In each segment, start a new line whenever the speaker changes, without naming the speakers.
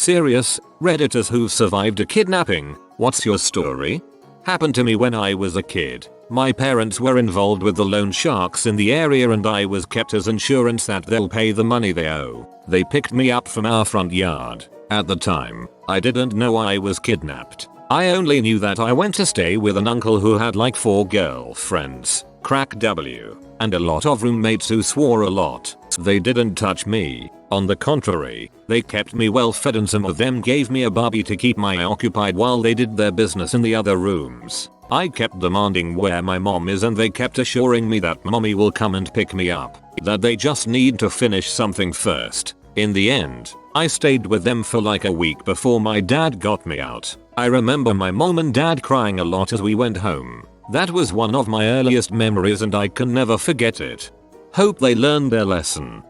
Serious, Redditors who've survived a kidnapping, what's your story? Happened to me when I was a kid. My parents were involved with the loan sharks in the area and I was kept as insurance that they'll pay the money they owe. They picked me up from our front yard. At the time, I didn't know I was kidnapped. I only knew that I went to stay with an uncle who had like 4 girlfriends, crack W, and a lot of roommates who swore a lot. They didn't touch me. On the contrary, they kept me well fed and some of them gave me a Barbie to keep me occupied while they did their business in the other rooms. I kept demanding where my mom is and they kept assuring me that mommy will come and pick me up, that they just need to finish something first. In the end, I stayed with them for like a week before my dad got me out. I remember my mom and dad crying a lot as we went home. That was one of my earliest memories and I can never forget it. Hope they learned their lesson.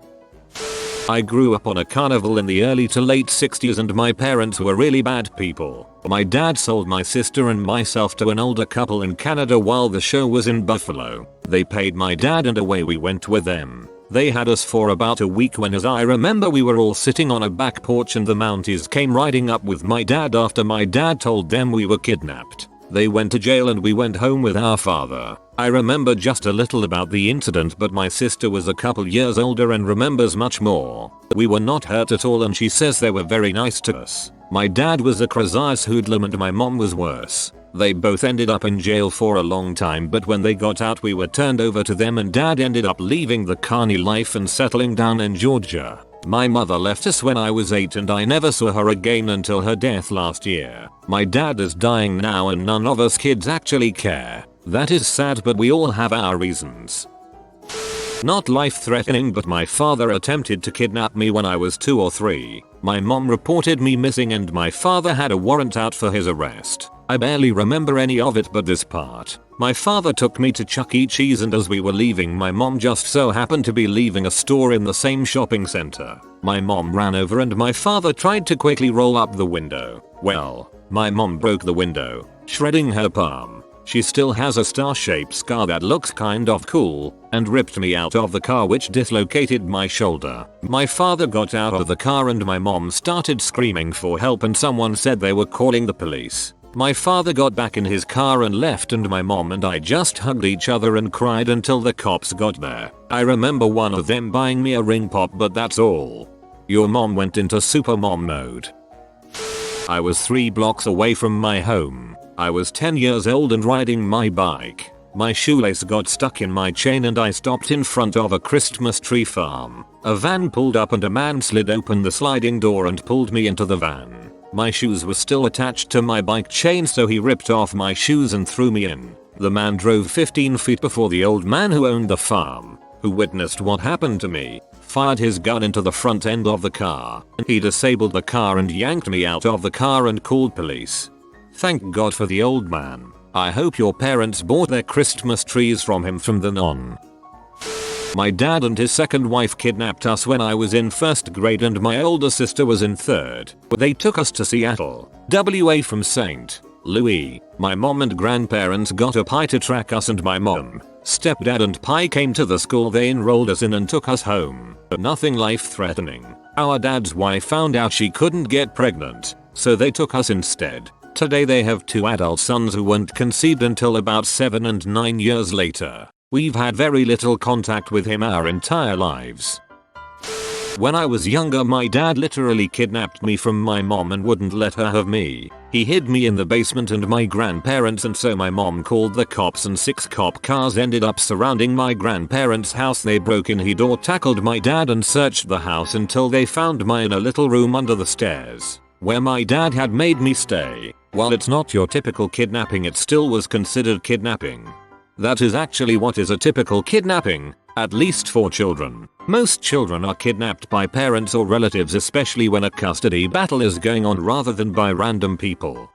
I grew up on a carnival in the early to late 60s and my parents were really bad people. My dad sold my sister and myself to an older couple in Canada while the show was in Buffalo. They paid my dad and away we went with them. They had us for about a week when, as I remember, we were all sitting on a back porch and the Mounties came riding up with my dad after my dad told them we were kidnapped. They went to jail and we went home with our father. I remember just a little about the incident, but my sister was a couple years older and remembers much more. We were not hurt at all and she says they were very nice to us. My dad was a crazy hoodlum and my mom was worse. They both ended up in jail for a long time, but when they got out we were turned over to them and dad ended up leaving the carny life and settling down in Georgia. My mother left us when I was 8 and I never saw her again until her death last year. My dad is dying now and none of us kids actually care. That is sad, but we all have our reasons. Not life-threatening, but my father attempted to kidnap me when I was 2 or 3. My mom reported me missing and my father had a warrant out for his arrest. I barely remember any of it but this part. My father took me to Chuck E. Cheese and as we were leaving my mom just so happened to be leaving a store in the same shopping center. My mom ran over and my father tried to quickly roll up the window. Well, my mom broke the window, shredding her palm. She still has a star-shaped scar that looks kind of cool, and ripped me out of the car, which dislocated my shoulder. My father got out of the car and my mom started screaming for help and someone said they were calling the police. My father got back in his car and left and my mom and I just hugged each other and cried until the cops got there. I remember one of them buying me a ring pop, but that's all. Your mom went into super mom mode. I was 3 blocks away from my home. I was 10 years old and riding my bike. My shoelace got stuck in my chain and I stopped in front of a Christmas tree farm. A van pulled up and a man slid open the sliding door and pulled me into the van. My shoes were still attached to my bike chain, so he ripped off my shoes and threw me in. The man drove 15 feet before the old man who owned the farm, who witnessed what happened to me, fired his gun into the front end of the car. He disabled the car and yanked me out of the car and called police. Thank God for the old man. I hope your parents bought their Christmas trees from him from then on. My dad and his second wife kidnapped us when I was in 1st grade and my older sister was in 3rd. They took us to Seattle, WA from St. Louis. My mom and grandparents got a pie to track us and my mom, stepdad and pie came to the school they enrolled us in and took us home. But nothing life-threatening. Our dad's wife found out she couldn't get pregnant, so they took us instead. Today they have 2 adult sons who weren't conceived until about 7 and 9 years later. We've had very little contact with him our entire lives. When I was younger, my dad literally kidnapped me from my mom and wouldn't let her have me. He hid me in the basement and my grandparents, and so my mom called the cops and 6 cop cars ended up surrounding my grandparents' house. They broke in, he door tackled my dad and searched the house until they found me in a little room under the stairs, where my dad had made me stay. While it's not your typical kidnapping, it still was considered kidnapping. That is actually what is a typical kidnapping, at least for children. Most children are kidnapped by parents or relatives, especially when a custody battle is going on, rather than by random people.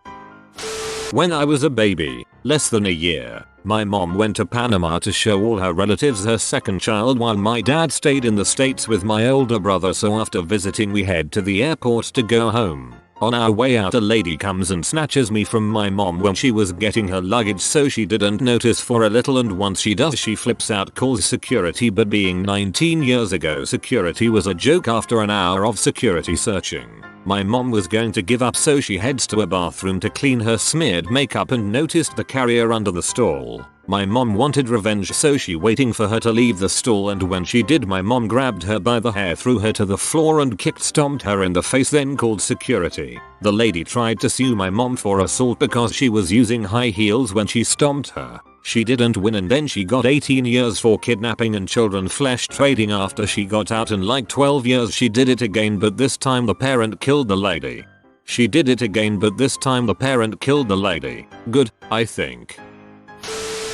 When I was a baby, less than a year, my mom went to Panama to show all her relatives her second child while my dad stayed in the States with my older brother, so after visiting we head to the airport to go home. On our way out, a lady comes and snatches me from my mom when she was getting her luggage, so she didn't notice for a little, and once she does she flips out, calls security, but being 19 years ago security was a joke. After an hour of security searching, My mom was going to give up, so she heads to a bathroom to clean her smeared makeup and noticed the carrier under the stall. My mom wanted revenge, so she waiting for her to leave the stall, and when she did, my mom grabbed her by the hair, threw her to the floor and stomped her in the face, then called security. The lady tried to sue my mom for assault because she was using high heels when she stomped her. She didn't win, and then she got 18 years for kidnapping and children flesh trading. After she got out in like 12 years she did it again, but this time the parent killed the lady. She did it again, but this time the parent killed the lady. Good, I think.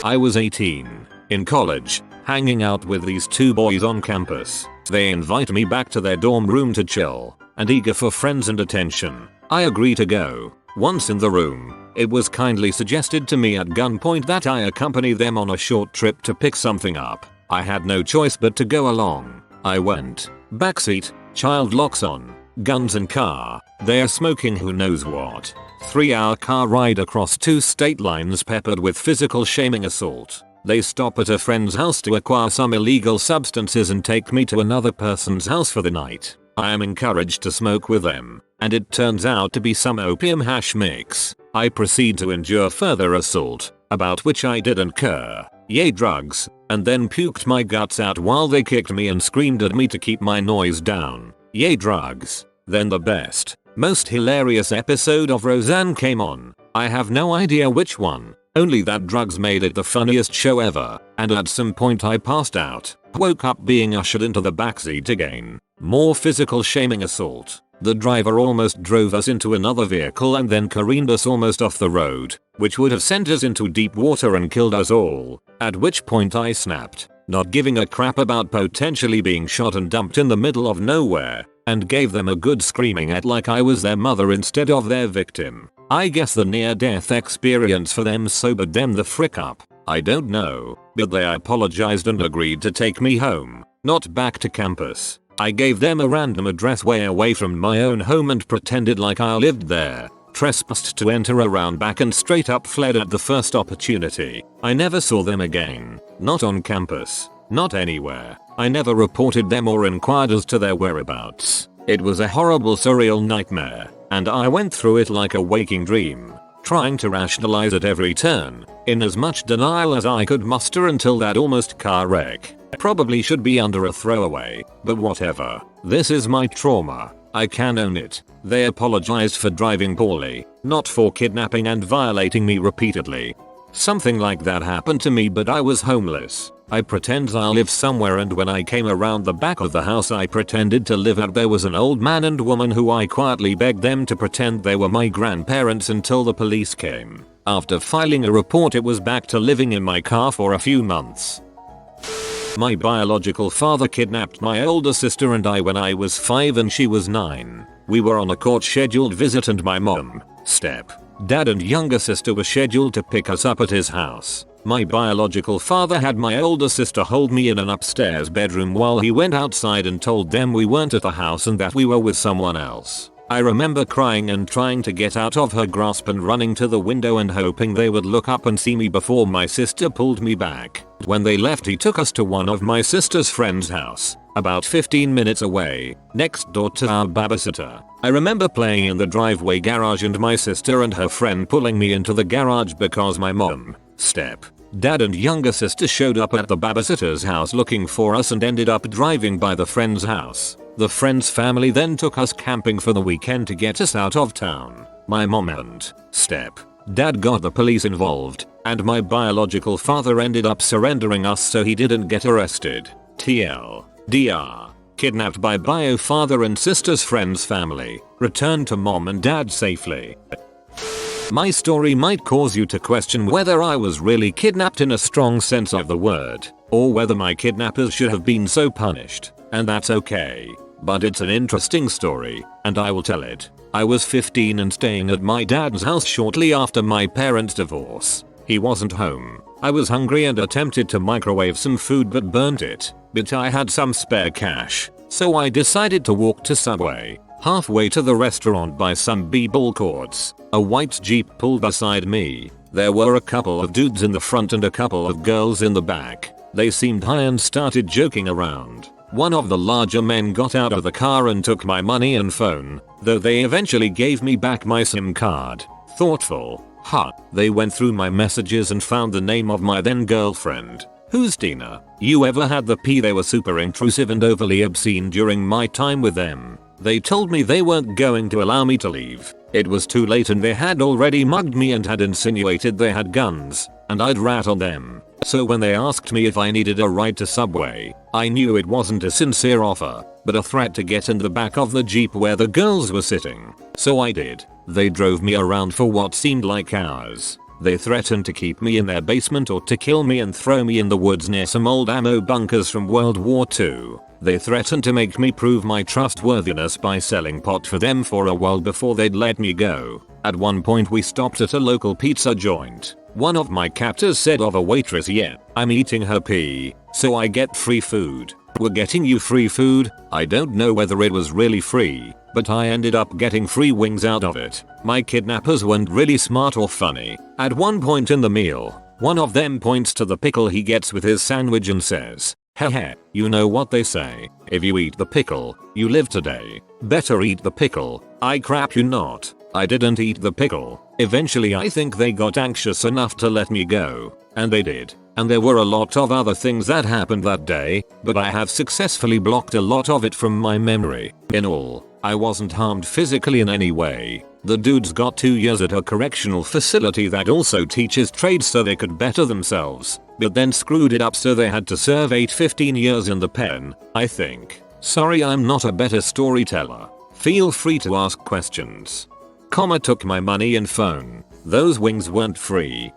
I was 18, in college, hanging out with these two boys on campus. They invite me back to their dorm room to chill, and eager for friends and attention, I agree to go. Once in the room, it was kindly suggested to me at gunpoint that I accompany them on a short trip to pick something up. I had no choice but to go along. I went. Backseat, child locks on, guns and car. They're smoking who knows what. 3-hour car ride across 2 state lines peppered with physical shaming assault. They stop at a friend's house to acquire some illegal substances and take me to another person's house for the night. I am encouraged to smoke with them, and it turns out to be some opium hash mix. I proceed to endure further assault, about which I didn't care. Yay drugs, and then puked my guts out while they kicked me and screamed at me to keep my noise down. Yay drugs. Then the best, most hilarious episode of Roseanne came on. I have no idea which one, only that drugs made it the funniest show ever, and at some point I passed out, woke up being ushered into the backseat again. More physical shaming assault. The driver almost drove us into another vehicle and then careened us almost off the road, which would have sent us into deep water and killed us all, at which point I snapped, not giving a crap about potentially being shot and dumped in the middle of nowhere, and gave them a good screaming at like I was their mother instead of their victim. I guess the near-death experience for them sobered them the frick up. I don't know, but they apologized and agreed to take me home, not back to campus. I gave them a random address way away from my own home and pretended like I lived there, trespassed to enter around back and straight up fled at the first opportunity. I never saw them again, not on campus, not anywhere. I never reported them or inquired as to their whereabouts. It was a horrible surreal nightmare, and I went through it like a waking dream, trying to rationalize at every turn, in as much denial as I could muster until that almost car wreck. Probably should be under a throwaway, but whatever. This is my trauma. I can own it. They apologized for driving poorly, not for kidnapping and violating me repeatedly. Something like that happened to me, but I was homeless. I pretend I live somewhere, and when I came around the back of the house I pretended to live at, there was an old man and woman who I quietly begged them to pretend they were my grandparents until the police came. After filing a report, it was back to living in my car for a few months. My biological father kidnapped my older sister and I when I was 5 and she was 9. We were on a court scheduled visit and my mom, dad and younger sister were scheduled to pick us up at his house. My biological father had my older sister hold me in an upstairs bedroom while he went outside and told them we weren't at the house and that we were with someone else. I remember crying and trying to get out of her grasp and running to the window and hoping they would look up and see me before my sister pulled me back. When they left, he took us to one of my sister's friend's house, about 15 minutes away, next door to our babysitter. I remember playing in the driveway garage and my sister and her friend pulling me into the garage because my mom, dad and younger sister showed up at the babysitter's house looking for us and ended up driving by the friend's house. The friend's family then took us camping for the weekend to get us out of town. My mom and dad got the police involved, and my biological father ended up surrendering us so he didn't get arrested. TLDR. Kidnapped by bio father and sister's friend's family, returned to mom and dad safely. My story might cause you to question whether I was really kidnapped in a strong sense of the word, or whether my kidnappers should have been so punished, and that's okay. But it's an interesting story, and I will tell it. I was 15 and staying at my dad's house shortly after my parents' divorce. He wasn't home. I was hungry and attempted to microwave some food but burnt it. But I had some spare cash, so I decided to walk to Subway. Halfway to the restaurant by some b-ball courts, a white Jeep pulled beside me. There were a couple of dudes in the front and a couple of girls in the back. They seemed high and started joking around. One of the larger men got out of the car and took my money and phone, though they eventually gave me back my SIM card. Thoughtful. Huh. They went through my messages and found the name of my then girlfriend. Who's Tina? You ever had the pee? They were super intrusive and overly obscene during my time with them. They told me they weren't going to allow me to leave. It was too late and they had already mugged me and had insinuated they had guns, and I'd rat on them. So when they asked me if I needed a ride to Subway, I knew it wasn't a sincere offer, but a threat to get in the back of the Jeep where the girls were sitting. So I did. They drove me around for what seemed like hours. They threatened to keep me in their basement or to kill me and throw me in the woods near some old ammo bunkers from World War II. They threatened to make me prove my trustworthiness by selling pot for them for a while before they'd let me go. At one point we stopped at a local pizza joint. One of my captors said of a waitress, "Yeah, I'm eating her pee, so I get free food." We're getting you free food? I don't know whether it was really free, but I ended up getting free wings out of it. My kidnappers weren't really smart or funny. At one point in the meal, one of them points to the pickle he gets with his sandwich and says, "Heh, you know what they say, if you eat the pickle, you live today. Better eat the pickle." I crap you not. I didn't eat the pickle. Eventually I think they got anxious enough to let me go. And they did. And there were a lot of other things that happened that day, but I have successfully blocked a lot of it from my memory. In all, I wasn't harmed physically in any way. The dudes got 2 years at a correctional facility that also teaches trades so they could better themselves, but then screwed it up so they had to serve 15 years in the pen, I think. Sorry I'm not a better storyteller. Feel free to ask questions. Took my money and phone. Those wings weren't free.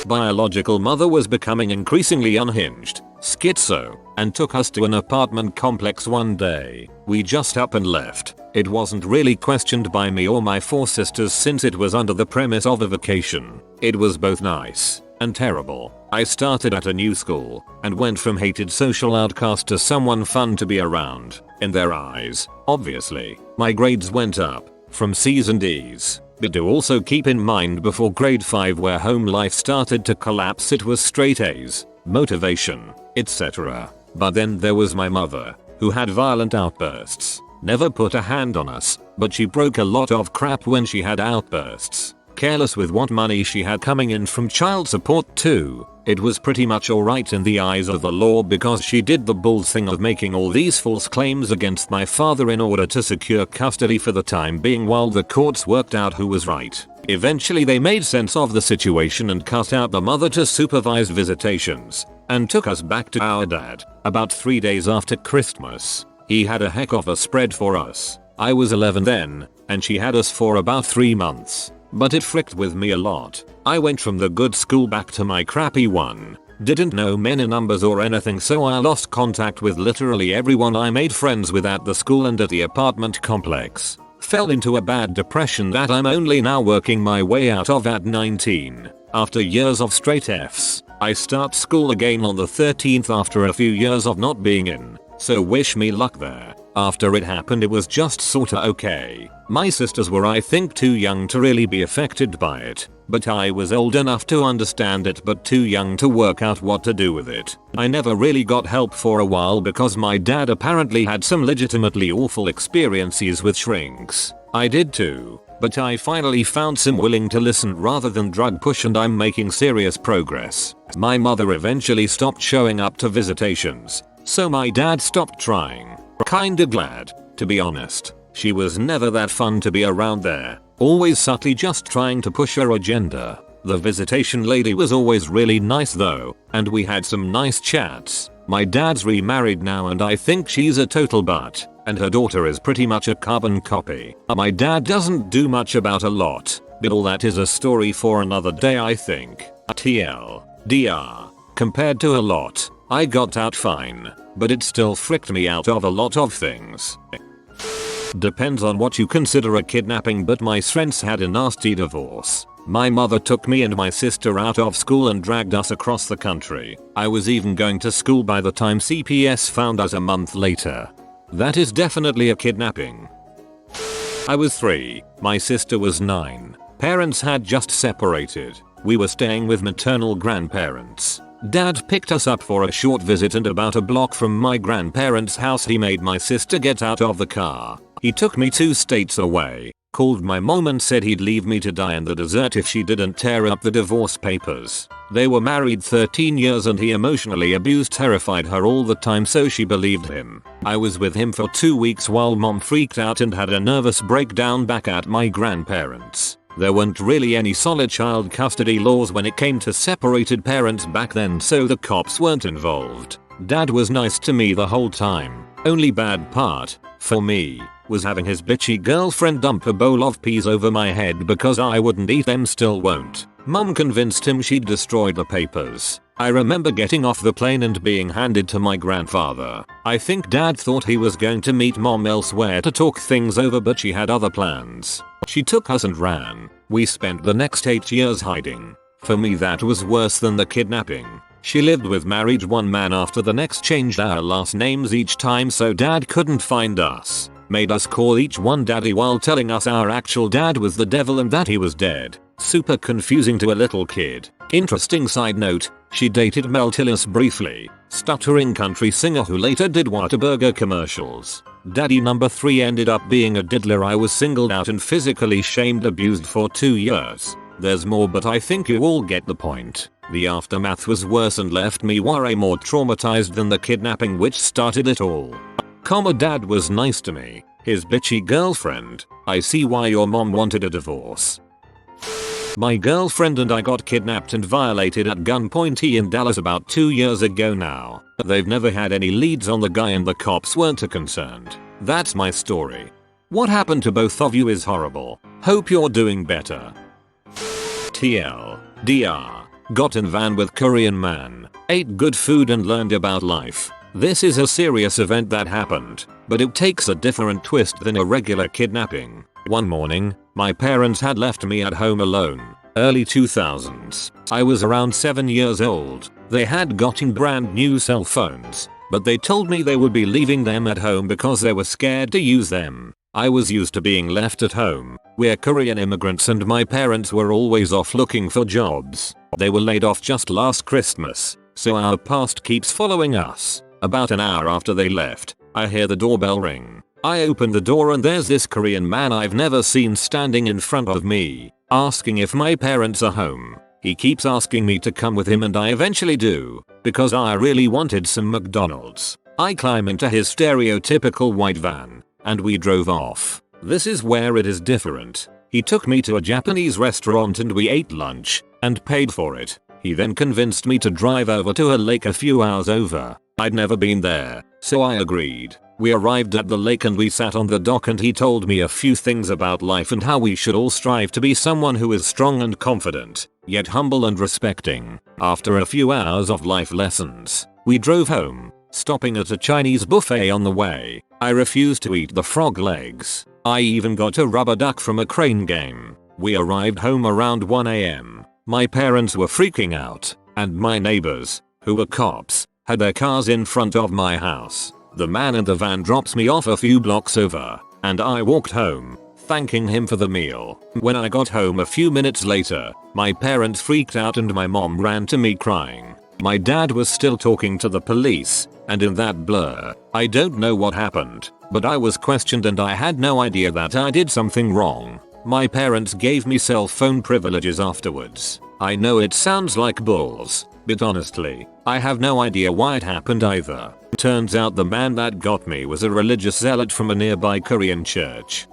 Biological mother was becoming increasingly unhinged, schizo, and took us to an apartment complex one day. We just up and left. It wasn't really questioned by me or my 4 sisters since it was under the premise of a vacation. It was both nice and terrible. I started at a new school and went from hated social outcast to someone fun to be around. In their eyes, obviously, my grades went up from C's and D's. But do also keep in mind before grade 5 where home life started to collapse it was straight A's, motivation, etc. But then there was my mother, who had violent outbursts. Never put a hand on us, but she broke a lot of crap when she had outbursts. Careless with what money she had coming in from child support too. It was pretty much alright in the eyes of the law because she did the bull thing of making all these false claims against my father in order to secure custody for the time being while the courts worked out who was right. Eventually they made sense of the situation and cut out the mother to supervise visitations and took us back to our dad about 3 days after Christmas. He had a heck of a spread for us. I was 11 then, and she had us for about 3 months. But it fricked with me a lot. I went from the good school back to my crappy one. Didn't know many numbers or anything, so I lost contact with literally everyone I made friends with at the school and at the apartment complex. Fell into a bad depression that I'm only now working my way out of at 19. After years of straight F's, I start school again on the 13th after a few years of not being in. So wish me luck there. After it happened it was just sorta okay. My sisters were I think too young to really be affected by it, but I was old enough to understand it but too young to work out what to do with it. I never really got help for a while because my dad apparently had some legitimately awful experiences with shrinks. I did too, but I finally found some willing to listen rather than drug push and I'm making serious progress. My mother eventually stopped showing up to visitations, so my dad stopped trying. Kinda glad, to be honest. She was never that fun to be around there, always subtly just trying to push her agenda. The visitation lady was always really nice though, and we had some nice chats. My dad's remarried now and I think she's a total butt, and her daughter is pretty much a carbon copy. My dad doesn't do much about a lot, but all that is a story for another day I think. TLDR. Compared to a lot, I got out fine, but it still fricked me out of a lot of things. Depends on what you consider a kidnapping, but my friends had a nasty divorce. My mother took me and my sister out of school and dragged us across the country. I was even going to school by the time CPS found us a month later. That is definitely a kidnapping. I was 3, my sister was 9. Parents had just separated. We were staying with maternal grandparents. Dad picked us up for a short visit and about a block from my grandparents' house he made my sister get out of the car. He took me 2 states away, called my mom and said he'd leave me to die in the desert if she didn't tear up the divorce papers. They were married 13 years and he emotionally abused, terrified her all the time, so she believed him. I was with him for 2 weeks while mom freaked out and had a nervous breakdown back at my grandparents. There weren't really any solid child custody laws when it came to separated parents back then, so the cops weren't involved. Dad was nice to me the whole time. Only bad part, for me, was having his bitchy girlfriend dump a bowl of peas over my head because I wouldn't eat them, still won't. Mom convinced him she'd destroyed the papers. I remember getting off the plane and being handed to my grandfather. I think dad thought he was going to meet mom elsewhere to talk things over, but she had other plans. She took us and ran. We spent the next 8 years hiding. For me that was worse than the kidnapping. She lived with married one man after the next, changed our last names each time so dad couldn't find us. Made us call each one daddy while telling us our actual dad was the devil and that he was dead. Super confusing to a little kid. Interesting side note, she dated Mel Tillis briefly, stuttering country singer who later did Whataburger commercials. Daddy number 3 ended up being a diddler. I was singled out and physically shamed, abused for 2 years. There's more, but I think you all get the point. The aftermath was worse and left me way more traumatized than the kidnapping, which started it all. Dad was nice to me. His bitchy girlfriend. I see why your mom wanted a divorce. My girlfriend and I got kidnapped and violated at gunpoint in Dallas about 2 years ago now. They've never had any leads on the guy and the cops weren't too concerned. That's my story. What happened to both of you is horrible. Hope you're doing better. TLDR. Got in van with Korean man. Ate good food and learned about life. This is a serious event that happened, but it takes a different twist than a regular kidnapping. One morning, my parents had left me at home alone. Early 2000s. I was around 7 years old. They had gotten brand new cell phones, but they told me they would be leaving them at home because they were scared to use them. I was used to being left at home. We're Korean immigrants and my parents were always off looking for jobs. They were laid off just last Christmas, so our past keeps following us. About an hour after they left, I hear the doorbell ring. I open the door and there's this Korean man I've never seen standing in front of me, asking if my parents are home. He keeps asking me to come with him and I eventually do, because I really wanted some McDonald's. I climb into his stereotypical white van, and we drove off. This is where it is different. He took me to a Japanese restaurant and we ate lunch, and paid for it. He then convinced me to drive over to a lake a few hours over. I'd never been there, so I agreed. We arrived at the lake and we sat on the dock and he told me a few things about life and how we should all strive to be someone who is strong and confident, yet humble and respecting. After a few hours of life lessons, we drove home, stopping at a Chinese buffet on the way. I refused to eat the frog legs. I even got a rubber duck from a crane game. We arrived home around 1 AM. My parents were freaking out, and my neighbors, who were cops, had their cars in front of my house. The man in the van drops me off a few blocks over, and I walked home, thanking him for the meal. When I got home a few minutes later, my parents freaked out and my mom ran to me crying. My dad was still talking to the police, and in that blur, I don't know what happened, but I was questioned and I had no idea that I did something wrong. My parents gave me cell phone privileges afterwards. I know it sounds like bulls, but honestly, I have no idea why it happened either. Turns out the man that got me was a religious zealot from a nearby Korean church.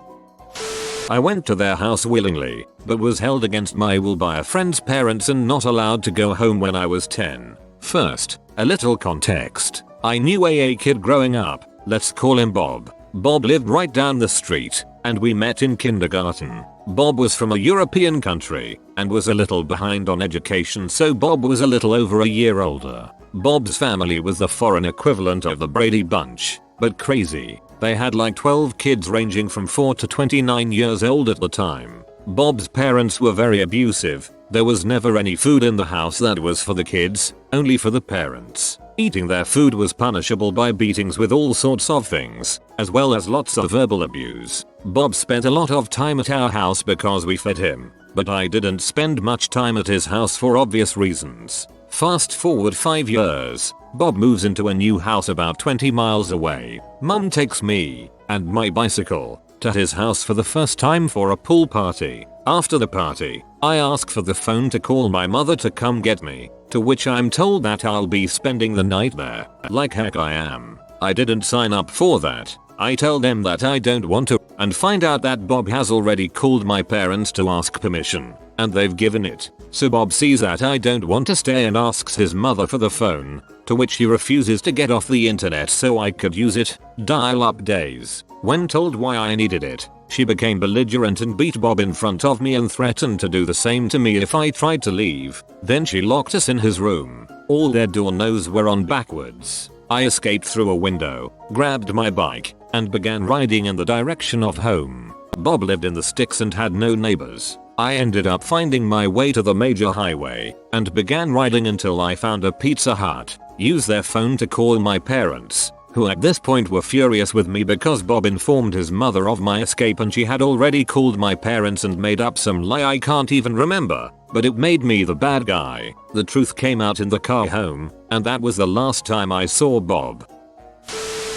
I went to their house willingly, but was held against my will by a friend's parents and not allowed to go home when I was 10. First, a little context. I knew a kid growing up, let's call him Bob. Bob lived right down the street, and we met in kindergarten. Bob was from a European country, and was a little behind on education, so Bob was a little over a year older. Bob's family was the foreign equivalent of the Brady Bunch, but crazy. They had like 12 kids ranging from 4 to 29 years old at the time. Bob's parents were very abusive. There was never any food in the house that was for the kids, only for the parents. Eating their food was punishable by beatings with all sorts of things, as well as lots of verbal abuse. Bob spent a lot of time at our house because we fed him. but I didn't spend much time at his house for obvious reasons. Fast forward 5 years, Bob moves into a new house about 20 miles away. Mum takes me and my bicycle to his house for the first time for a pool party. After the party, I ask for the phone to call my mother to come get me, to which I'm told that I'll be spending the night there. Like heck I am. I didn't sign up for that. I tell them that I don't want to and find out that Bob has already called my parents to ask permission, and they've given it. So Bob sees that I don't want to stay and asks his mother for the phone, to which he refuses to get off the internet so I could use it. Dial-up days. When told why I needed it, she became belligerent and beat Bob in front of me and threatened to do the same to me if I tried to leave. Then she locked us in his room. All their doorknobs were on backwards. I escaped through a window, grabbed my bike, and began riding in the direction of home. Bob lived in the sticks and had no neighbors. I ended up finding my way to the major highway and began riding until I found a Pizza Hut, used their phone to call my parents, who at this point were furious with me because Bob informed his mother of my escape and she had already called my parents and made up some lie I can't even remember, but it made me the bad guy. The truth came out in the car home, and that was the last time I saw Bob.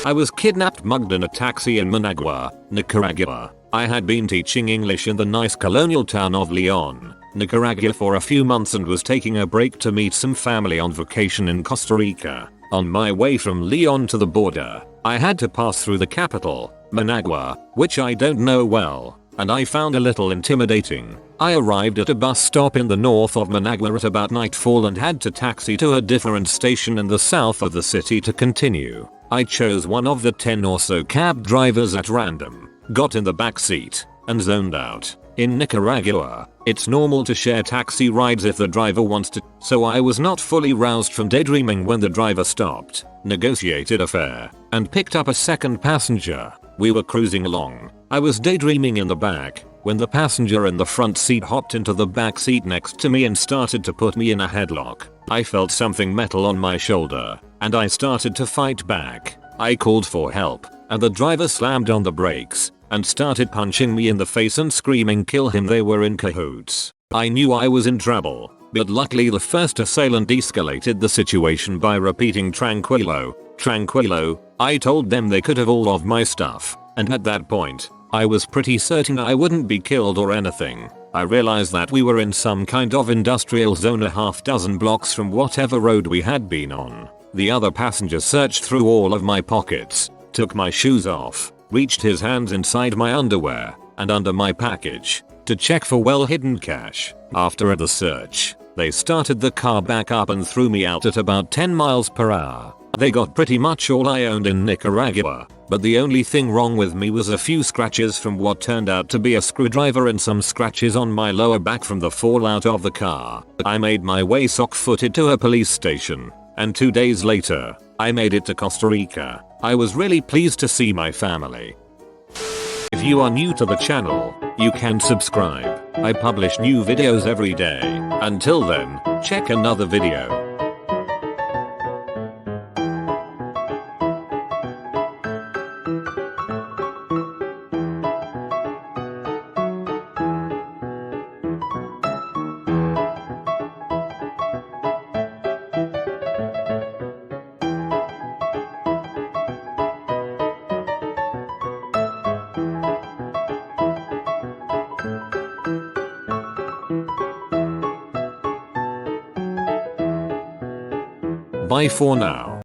I was kidnapped, mugged in a taxi in Managua, Nicaragua. I had been teaching English in the nice colonial town of Leon, Nicaragua for a few months and was taking a break to meet some family on vacation in Costa Rica. On my way from Leon to the border, I had to pass through the capital, Managua, which I don't know well, and I found a little intimidating. I arrived at a bus stop in the north of Managua at about nightfall and had to taxi to a different station in the south of the city to continue. I chose one of the 10 or so cab drivers at random, got in the back seat, and zoned out. In Nicaragua, it's normal to share taxi rides if the driver wants to, so I was not fully roused from daydreaming when the driver stopped, negotiated a fare, and picked up a second passenger. We were cruising along. I was daydreaming in the back when the passenger in the front seat hopped into the back seat next to me and started to put me in a headlock. I felt something metal on my shoulder, and I started to fight back. I called for help, and the driver slammed on the brakes and started punching me in the face and screaming "kill him." They were in cahoots. I knew I was in trouble, but luckily the first assailant escalated the situation by repeating "tranquilo, tranquilo." I told them they could have all of my stuff, and at that point, I was pretty certain I wouldn't be killed or anything. I realized that we were in some kind of industrial zone a half dozen blocks from whatever road we had been on. The other passenger searched through all of my pockets, took my shoes off, reached his hands inside my underwear and under my package to check for well-hidden cash. After the search, they started the car back up and threw me out at about 10 miles per hour. They got pretty much all I owned in Nicaragua, but the only thing wrong with me was a few scratches from what turned out to be a screwdriver and some scratches on my lower back from the fallout of the car. I made my way sock-footed to a police station, and 2 days later, I made it to Costa Rica. I was really pleased to see my family. If you are new to the channel, you can subscribe. I publish new videos every day. Until then, check another video. Bye for now.